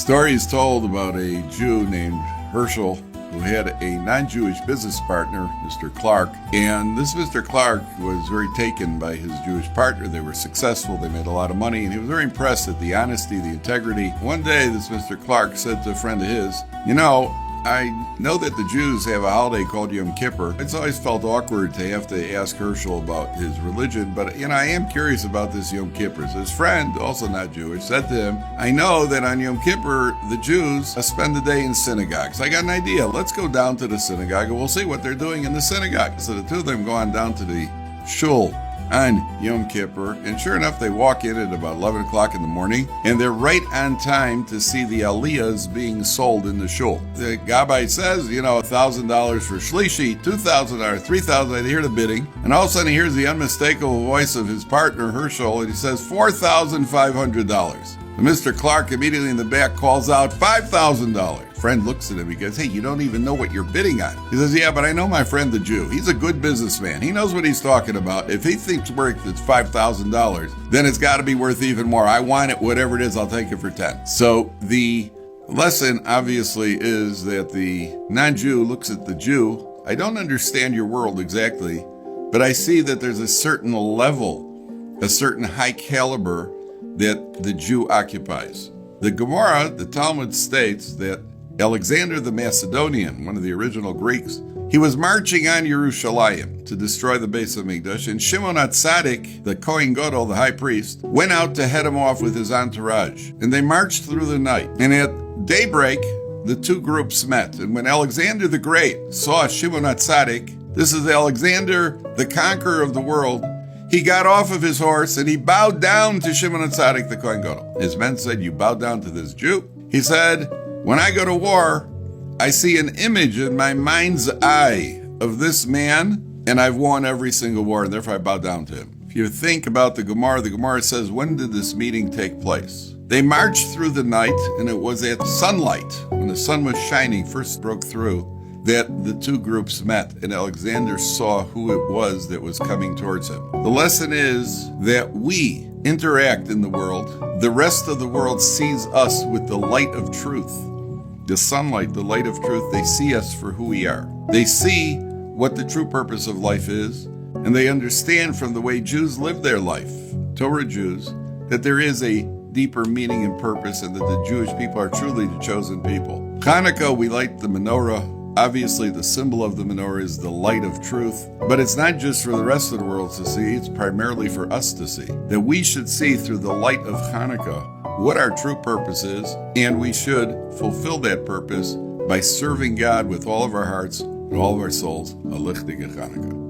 story is told about a Jew named Herschel who had a non-Jewish business partner, Mr. Clark. And this Mr. Clark was very taken by his Jewish partner. They were successful, they made a lot of money, and he was very impressed at the honesty, the integrity. One day, this Mr. Clark said to a friend of his, I know that the Jews have a holiday called Yom Kippur. It's always felt awkward to have to ask Herschel about his religion, but I am curious about this Yom Kippur. So his friend, also not Jewish, said to him, I know that on Yom Kippur, the Jews spend the day in synagogues. I got an idea. Let's go down to the synagogue and we'll see what they're doing in the synagogue. So the two of them go on down to the shul on Yom Kippur, and sure enough, they walk in at about 11 o'clock in the morning, and they're right on time to see the aliyahs being sold in the shul. The gabbai says, $1,000 for shlishi, $2,000, $3,000, they hear the bidding, and all of a sudden he hears the unmistakable voice of his partner, Herschel, and he says, $4,500. And Mr. Clark immediately in the back calls out $5,000. Friend looks at him, he goes, hey, you don't even know what you're bidding on. He says, yeah, but I know my friend the Jew. He's a good businessman. He knows what he's talking about. If he thinks worth it's $5,000, then it's got to be worth even more. I want it, whatever it is, I'll take it for 10. So the lesson obviously is that the non-Jew looks at the Jew. I don't understand your world exactly, but I see that there's a certain level, a certain high caliber that the Jew occupies. The Gemara, the Talmud states that Alexander the Macedonian, one of the original Greeks, he was marching on Yerushalayim to destroy the Beis Hamikdash, and Shimon HaTzadik, the Kohen Gadol, the high priest, went out to head him off with his entourage. And they marched through the night. And at daybreak, the two groups met. And when Alexander the Great saw Shimon HaTzadik, this is Alexander, the conqueror of the world, he got off of his horse and he bowed down to Shimon HaTzadik, the Kohen Gadol. His men said, you bow down to this Jew? He said, when I go to war, I see an image in my mind's eye of this man, and I've won every single war, and therefore I bow down to him. If you think about the Gemara says, when did this meeting take place? They marched through the night, and it was at sunlight, when the sun was shining, first broke through, that the two groups met, and Alexander saw who it was that was coming towards him. The lesson is that we interact in the world. The rest of the world sees us with the light of truth. The sunlight, the light of truth, they see us for who we are. They see what the true purpose of life is, and they understand from the way Jews live their life, Torah Jews, that there is a deeper meaning and purpose, and that the Jewish people are truly the chosen people. Hanukkah, we light the menorah. Obviously, the symbol of the menorah is the light of truth, but it's not just for the rest of the world to see, it's primarily for us to see. That we should see through the light of Hanukkah what our true purpose is, and we should fulfill that purpose by serving God with all of our hearts and all of our souls. A lichtige Hanukkah.